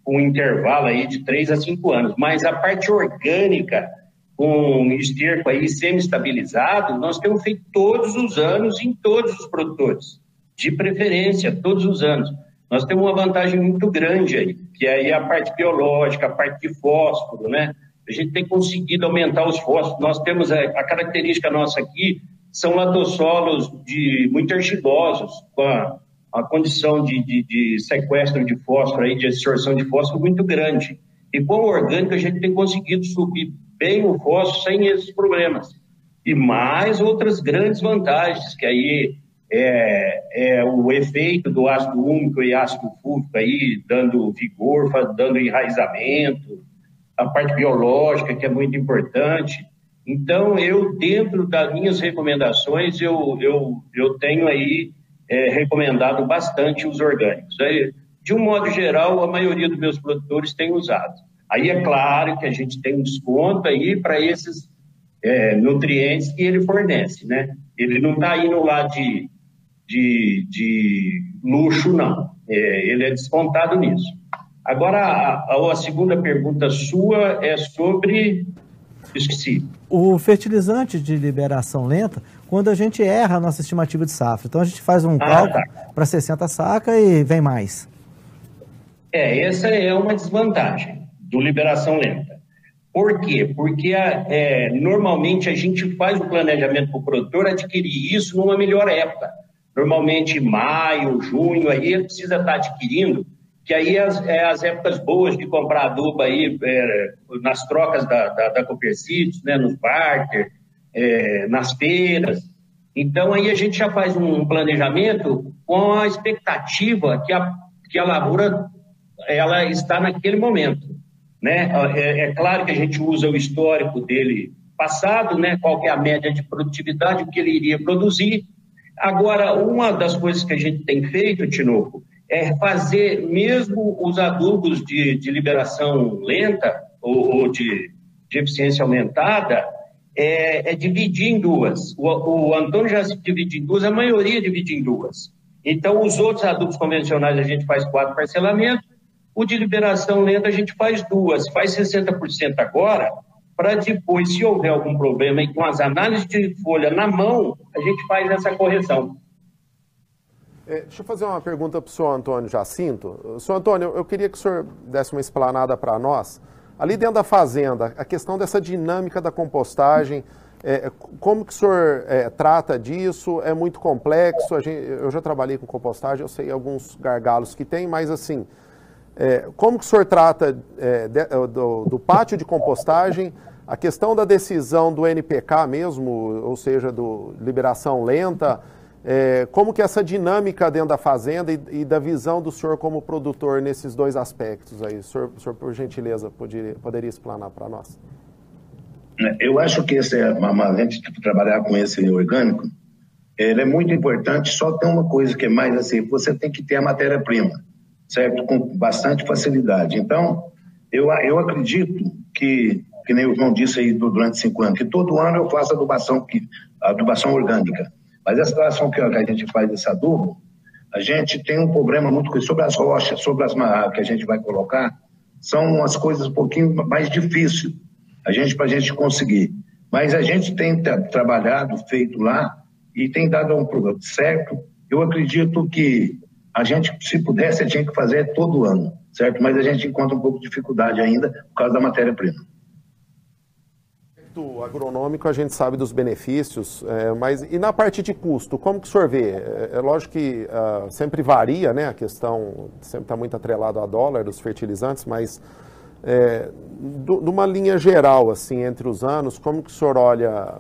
com um intervalo aí de 3 a 5 anos, mas a parte orgânica, com esterco aí semi-estabilizado, nós temos feito todos os anos em todos os produtores, de preferência, todos os anos. Nós temos uma vantagem muito grande aí, que é aí a parte biológica, a parte de fósforo, né? A gente tem conseguido aumentar os fósforos. Nós temos a característica nossa aqui, são ladossolos muito argilosos, com a condição de sequestro de fósforo, aí, de absorção de fósforo muito grande. E com o orgânico a gente tem conseguido subir bem o fósforo sem esses problemas. E mais outras grandes vantagens, que aí é o efeito do ácido úmico e ácido fúlvico aí, dando vigor, dando enraizamento, a parte biológica, que é muito importante. Então, eu, dentro das minhas recomendações, eu tenho aí recomendado bastante os orgânicos. De um modo geral, a maioria dos meus produtores tem usado. Aí é claro que a gente tem um desconto aí para esses nutrientes que ele fornece, né? Ele não está indo lá de luxo, não. Ele é descontado nisso. Agora, a segunda pergunta sua é sobre... Esqueci. O fertilizante de liberação lenta, quando a gente erra a nossa estimativa de safra. Então, a gente faz um cálculo para 60 sacas e vem mais. Essa é uma desvantagem do liberação lenta. Por quê? Porque normalmente a gente faz o planejamento para o produtor adquirir isso numa melhor época. Normalmente maio, junho, aí ele precisa estar adquirindo, que aí as épocas boas de comprar adubo aí, nas trocas da Copercitos, né, nos barter, nas feiras. Então aí a gente já faz um planejamento com a expectativa que a lavoura ela está naquele momento, né? É claro que a gente usa o histórico dele passado, né? Qual que é a média de produtividade, o que ele iria produzir. Agora, uma das coisas que a gente tem feito, Tinoco, é fazer mesmo os adubos de liberação lenta ou de eficiência aumentada, dividir em duas. O Antônio já se divide em duas, a maioria divide em duas. Então, os outros adubos convencionais a gente faz 4 parcelamentos, o de liberação lenta a gente faz 2, faz 60% agora, para depois, se houver algum problema e com as análises de folha na mão, a gente faz essa correção. Deixa eu fazer uma pergunta para o senhor Antônio Jacinto. Senhor Antônio, eu queria que o senhor desse uma explanada para nós. Ali dentro da fazenda, a questão dessa dinâmica da compostagem, como que o senhor trata disso? É muito complexo, eu já trabalhei com compostagem, eu sei alguns gargalos que tem, mas assim, como que o senhor trata do pátio de compostagem, a questão da decisão do NPK mesmo, ou seja, do liberação lenta, como que essa dinâmica dentro da fazenda e da visão do senhor como produtor nesses dois aspectos aí? O senhor por gentileza, poderia explanar para nós? Eu acho que a gente trabalhar com esse orgânico, ele é muito importante, só tem uma coisa que é mais assim, você tem que ter a matéria-prima, certo? Com bastante facilidade. Então, eu acredito que nem o João disse aí durante 5 anos, que todo ano eu faço adubação orgânica. Mas essa relação que a gente faz desse adubo, a gente tem um problema muito sobre as rochas, sobre as que a gente vai colocar, são umas coisas um pouquinho mais difíceis para a gente conseguir. Mas a gente tem trabalhado, feito lá, e tem dado um produto certo. Eu acredito que a gente, se pudesse, tinha que fazer todo ano, certo? Mas a gente encontra um pouco de dificuldade ainda por causa da matéria-prima. Do agronômico a gente sabe dos benefícios, mas e na parte de custo, como que o senhor vê? É lógico que sempre varia, né? A questão sempre está muito atrelada a dólar dos fertilizantes, mas numa linha geral, assim, entre os anos, como que o senhor olha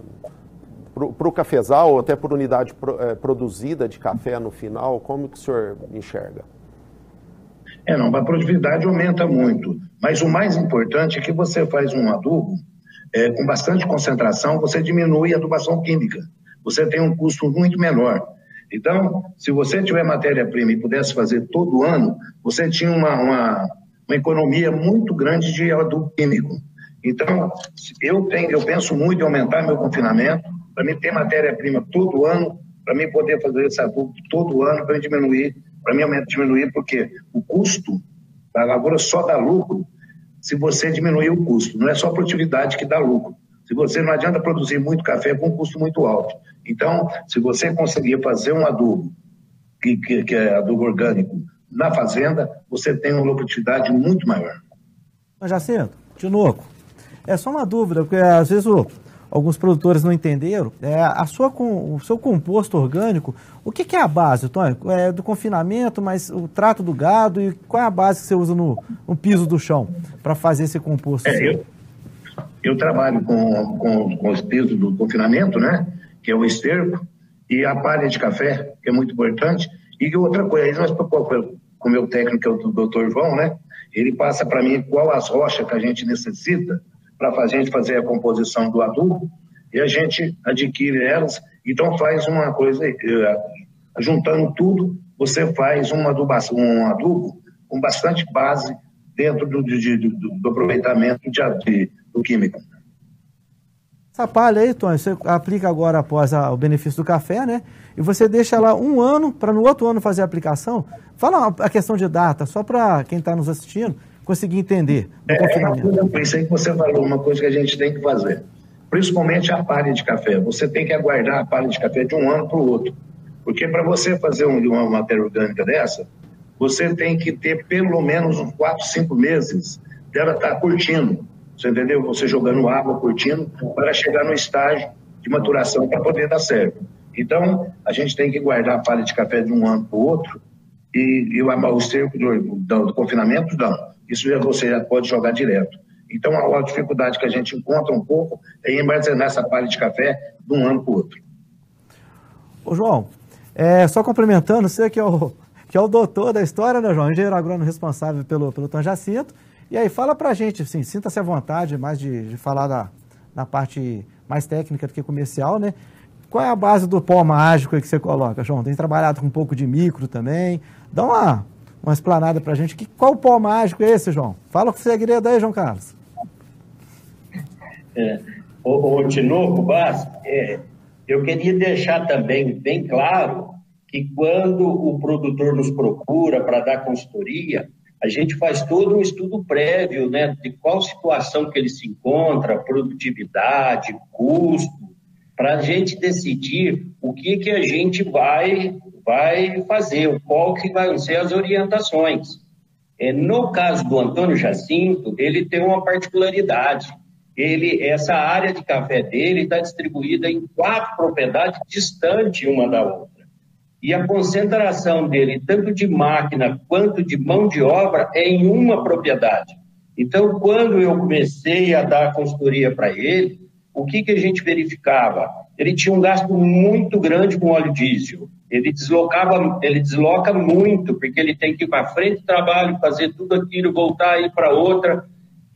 para o cafezal, ou até por unidade produzida de café no final, como que o senhor enxerga? A produtividade aumenta muito, mas o mais importante é que você faz um adubo com bastante concentração, você diminui a adubação química. Você tem um custo muito menor. Então, se você tiver matéria-prima e pudesse fazer todo ano, você tinha uma economia muito grande de adubo químico. Então, eu penso muito em aumentar meu confinamento, para mim ter matéria-prima todo ano, para mim poder fazer esse adubo todo ano, para mim diminuir, porque o custo da lavoura só dá lucro se você diminuir o custo. Não é só a produtividade que dá lucro. Se você não adianta produzir muito café com um custo muito alto. Então, se você conseguir fazer um adubo, que é adubo orgânico, na fazenda, você tem uma lucratividade muito maior. Mas Jacinto, Tinoco, é só uma dúvida, porque às vezes alguns produtores não entenderam. O seu composto orgânico, o que é a base, Tony? É do confinamento, mas o trato do gado, e qual é a base que você usa no piso do chão para fazer esse composto? Eu trabalho com os pesos do confinamento, né? Que é o esterco, e a palha de café, que é muito importante. E outra coisa, aí nós, com o meu técnico, que é o doutor João, né? Ele passa para mim qual as rochas que a gente necessita para a gente fazer a composição do adubo, e a gente adquire elas. Então faz uma coisa, juntando tudo, você faz um adubo com bastante base dentro do aproveitamento do químico. Essa palha aí, Tony, você aplica agora após o benefício do café, né? E você deixa lá um ano para no outro ano fazer a aplicação. Fala a questão de data, só para quem está nos assistindo conseguir entender do confinamento. Isso aí que você falou, uma coisa que a gente tem que fazer. Principalmente a palha de café. Você tem que aguardar a palha de café de um ano para o outro. Porque para você fazer uma matéria orgânica dessa, você tem que ter pelo menos uns 4, 5 meses dela estar curtindo. Você entendeu? Você jogando água, curtindo, para chegar no estágio de maturação para poder dar certo. Então, a gente tem que guardar a palha de café de um ano para o outro e o esterco do confinamento, não. Isso você já pode jogar direto. Então, a dificuldade que a gente encontra um pouco é em armazenar essa palha de café de um ano para o outro. Ô, João, só complementando, você que é o doutor da história, né, João? Engenheiro agrônomo responsável pelo Tony Jacinto. E aí, fala pra gente, assim, sinta-se à vontade, mais de falar da parte mais técnica do que comercial, né? Qual é a base do pó mágico aí que você coloca, João? Tem trabalhado com um pouco de micro também. Dá uma explanada pra gente. Qual pó mágico é esse, João? Fala com o segredo aí, João Carlos. O Tinoco Bassi, eu queria deixar também bem claro que quando o produtor nos procura para dar consultoria, a gente faz todo um estudo prévio, né, de qual situação que ele se encontra, produtividade, custo, para a gente decidir o que a gente vai fazer, qual que vão ser as orientações. No caso do Antônio Jacinto, ele tem uma particularidade. Essa área de café dele está distribuída em 4 propriedades distantes uma da outra. E a concentração dele, tanto de máquina quanto de mão de obra, é em uma propriedade. Então, quando eu comecei a dar consultoria para ele, o que a gente verificava? Ele tinha um gasto muito grande com óleo diesel. Ele desloca muito, porque ele tem que ir para frente do trabalho, fazer tudo aquilo, voltar e ir para outra.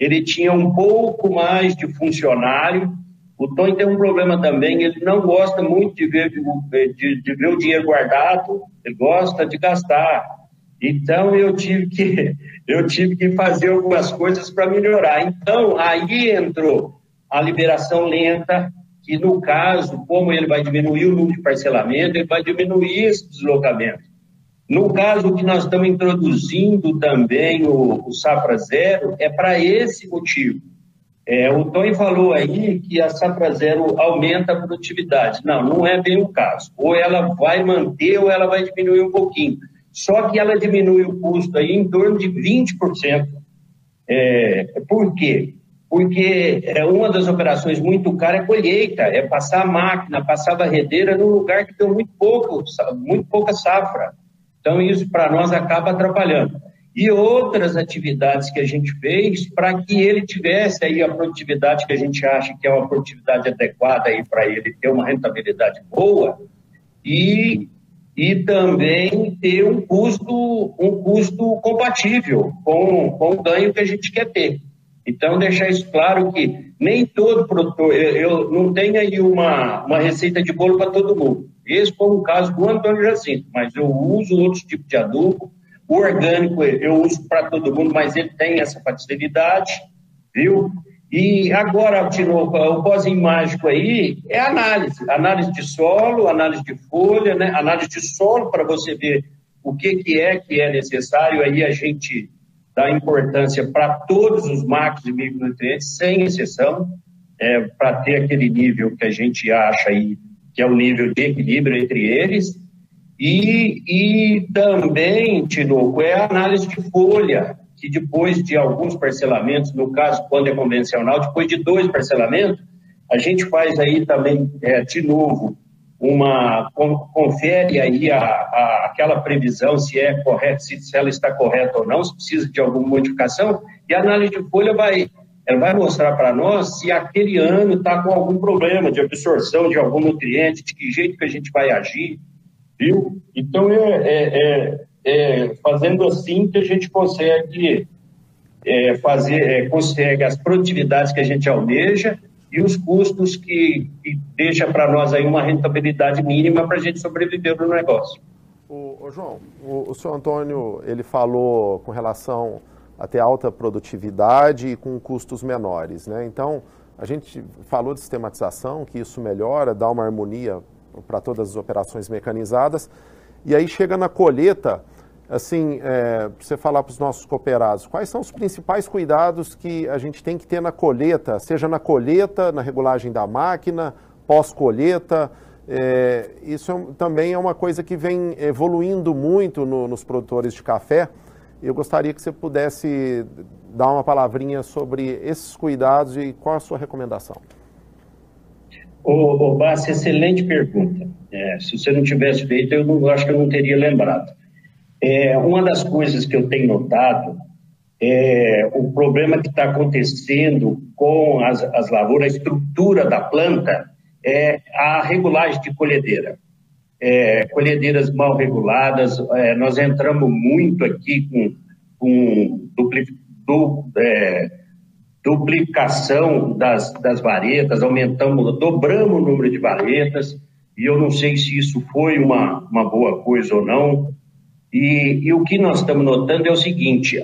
Ele tinha um pouco mais de funcionário. O Tony tem um problema também, ele não gosta muito de ver o dinheiro guardado, ele gosta de gastar. Então, eu tive que fazer algumas coisas para melhorar. Então, aí entrou a liberação lenta, que no caso, como ele vai diminuir o número de parcelamento, ele vai diminuir esse deslocamento. No caso que nós estamos introduzindo também o Safra Zero, é para esse motivo. O Tony falou aí que a Safra Zero aumenta a produtividade. Não é bem o caso. Ou ela vai manter ou ela vai diminuir um pouquinho. Só que ela diminui o custo aí em torno de 20%. Por quê? Porque uma das operações muito caras é colheita, é passar a máquina, passar a varredeira num lugar que tem muito pouca safra. Então isso para nós acaba atrapalhando. E outras atividades que a gente fez para que ele tivesse aí a produtividade que a gente acha que é uma produtividade adequada aí para ele ter uma rentabilidade boa e também ter um custo compatível com o ganho que a gente quer ter. Então, deixar isso claro que nem todo produtor, eu não tenho aí uma receita de bolo para todo mundo. Esse foi o caso do Antônio Jacinto, mas eu uso outros tipos de adubo. O orgânico eu uso para todo mundo, mas ele tem essa facilidade, viu? E agora, Tinoco, o pozinho mágico aí é análise de solo, análise de folha, né? Análise de solo para você ver o que é necessário. Aí a gente dá importância para todos os macros e micronutrientes, sem exceção, para ter aquele nível que a gente acha aí, que é o nível de equilíbrio entre eles. E também, Tinoco, é a análise de folha, que depois de alguns parcelamentos, no caso, quando é convencional, depois de 2 parcelamentos, a gente faz aí também, de novo, confere aí aquela previsão, se é correta, se ela está correta ou não, se precisa de alguma modificação, e a análise de folha vai ela vai mostrar para nós se aquele ano está com algum problema de absorção de algum nutriente, de que jeito que a gente vai agir, viu? Então, fazendo assim que a gente consegue consegue as produtividades que a gente almeja e os custos que deixa para nós aí uma rentabilidade mínima para a gente sobreviver no negócio. João, o senhor Antônio, ele falou com relação a ter alta produtividade e com custos menores, né? Então, a gente falou de sistematização, que isso melhora, dá uma harmonia para todas as operações mecanizadas, e aí chega na colheita, assim, para você falar para os nossos cooperados, quais são os principais cuidados que a gente tem que ter na colheita, seja na colheita, na regulagem da máquina, pós-colheita. Isso também é uma coisa que vem evoluindo muito nos produtores de café. Eu gostaria que você pudesse dar uma palavrinha sobre esses cuidados e qual a sua recomendação. Bassi, excelente pergunta. Se você não tivesse feito, eu acho que eu não teria lembrado. Uma das coisas que eu tenho notado é o problema que está acontecendo com as lavouras, a estrutura da planta, é a regulagem de colhedeira. Colhedeiras mal reguladas, nós entramos muito aqui com duplicação das varetas, dobramos o número de varetas, e eu não sei se isso foi uma boa coisa ou não. E o que nós estamos notando é o seguinte,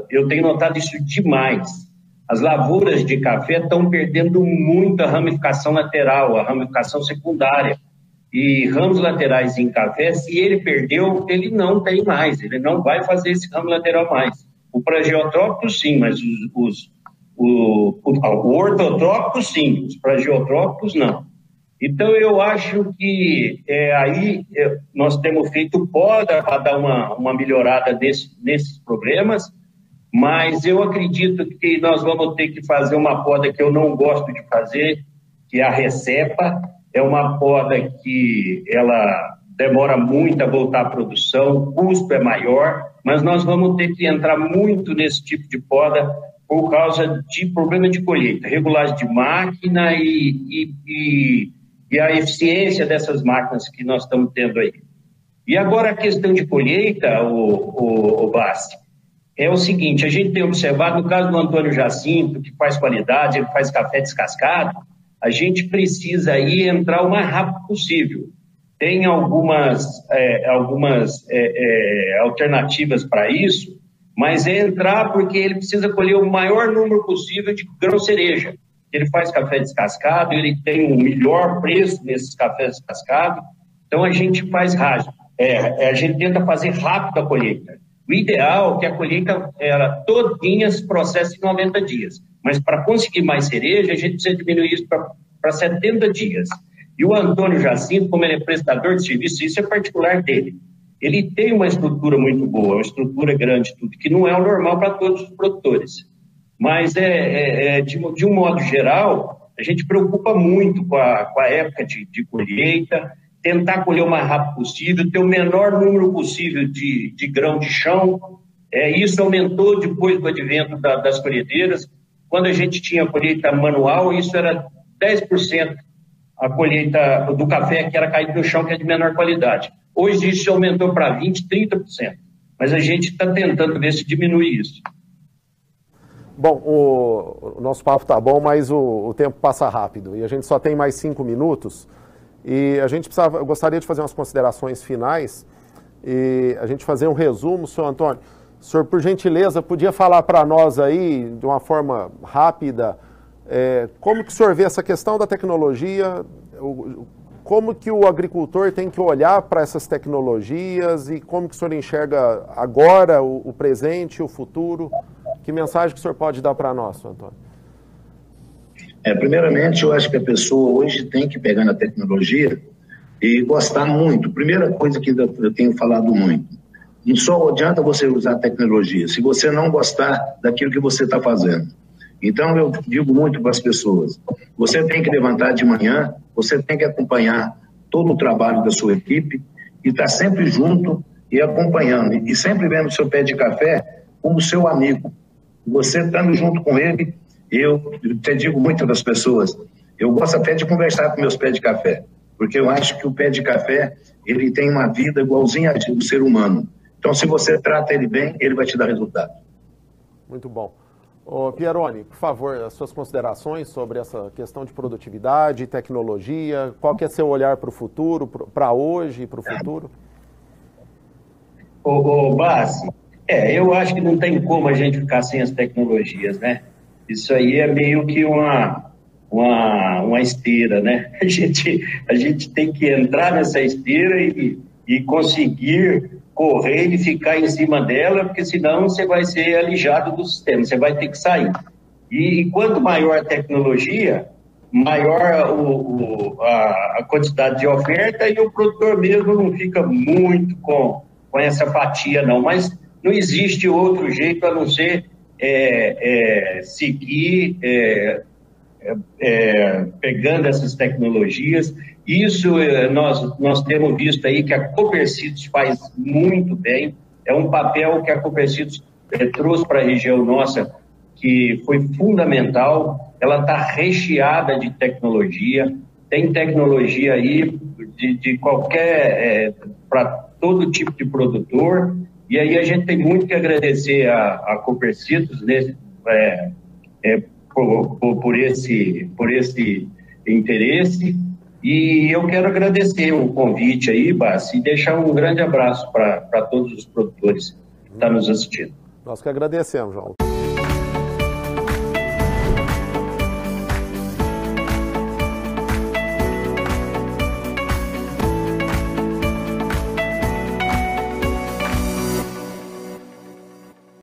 eu tenho notado isso demais. As lavouras de café estão perdendo muito a ramificação lateral, a ramificação secundária. E ramos laterais em café, se ele perdeu, ele não tem mais, ele não vai fazer esse ramo lateral mais. O pragiotrópico, sim, mas o ortotrópico, sim, os pragiotrópicos, não. Então, eu acho que nós temos feito poda para dar uma melhorada nesses problemas, mas eu acredito que nós vamos ter que fazer uma poda que eu não gosto de fazer, que é a recepa. É uma poda que ela demora muito a voltar à produção, o custo é maior, mas nós vamos ter que entrar muito nesse tipo de poda por causa de problema de colheita, regulagem de máquina e a eficiência dessas máquinas que nós estamos tendo aí. E agora a questão de colheita, o Bassi, é o seguinte, a gente tem observado, no caso do Antônio Jacinto, que faz qualidade, ele faz café descascado, a gente precisa aí entrar o mais rápido possível. Tem algumas alternativas para isso, mas é entrar porque ele precisa colher o maior número possível de grão-cereja. Ele faz café descascado, ele tem um melhor preço nesses cafés descascados, então a gente faz rápido. A gente tenta fazer rápido a colheita. O ideal é que a colheita todinha se processe em 90 dias. Mas para conseguir mais cereja, a gente precisa diminuir isso para 70 dias. E o Antônio Jacinto, como ele é prestador de serviço, isso é particular dele. Ele tem uma estrutura muito boa, uma estrutura grande, tudo, que não é o normal para todos os produtores. Mas, de um modo geral, a gente preocupa muito com a época de colheita, tentar colher o mais rápido possível, ter o menor número possível de grão de chão. Isso aumentou depois do advento das colhedeiras. Quando a gente tinha colheita manual, isso era 10% a colheita do café que era caído no chão, que é de menor qualidade. Hoje isso aumentou para 20%, 30%. Mas a gente está tentando ver se diminui isso. Bom, o nosso papo está bom, mas o tempo passa rápido. E a gente só tem mais 5 minutos. E eu gostaria de fazer umas considerações finais e a gente fazer um resumo, senhor Antônio. O senhor, por gentileza, podia falar para nós aí, de uma forma rápida, como que o senhor vê essa questão da tecnologia, como que o agricultor tem que olhar para essas tecnologias e como que o senhor enxerga agora o presente e o futuro? Que mensagem que o senhor pode dar para nós, senhor Antônio? Primeiramente, eu acho que a pessoa hoje tem que pegar na tecnologia e gostar muito. Primeira coisa que eu tenho falado muito, não só adianta você usar a tecnologia, se você não gostar daquilo que você está fazendo. Então, eu digo muito para as pessoas, você tem que levantar de manhã, você tem que acompanhar todo o trabalho da sua equipe e estar sempre junto e acompanhando. E sempre vendo o seu pé de café como seu amigo. Você estando junto com ele, eu te digo muitas das pessoas, eu gosto até de conversar com meus pés de café, porque eu acho que o pé de café, ele tem uma vida igualzinha do ser humano. Então, se você trata ele bem, ele vai te dar resultado. Muito bom. Ô, Pieroni, por favor, as suas considerações sobre essa questão de produtividade, tecnologia, qual que é seu olhar para o futuro, para hoje e para o futuro? Ô, Bassi, eu acho que não tem como a gente ficar sem as tecnologias, né? Isso aí é meio que uma esteira, né? A gente tem que entrar nessa esteira e conseguir correr e ficar em cima dela, porque senão você vai ser alijado do sistema, você vai ter que sair. E quanto maior a tecnologia, maior a quantidade de oferta, e o produtor mesmo não fica muito com essa fatia, não. Mas não existe outro jeito a não ser seguir pegando essas tecnologias. Isso nós temos visto aí que a Copercidos faz muito bem. É um papel que a Copercidos trouxe para a região nossa, que foi fundamental. Ela está recheada de tecnologia. Tem tecnologia aí de qualquer, para todo tipo de produtor. E aí a gente tem muito que agradecer a Copercidos por esse interesse. E eu quero agradecer o convite aí, Bassi, e deixar um grande abraço para todos os produtores que estão nos assistindo. Nós que agradecemos, João.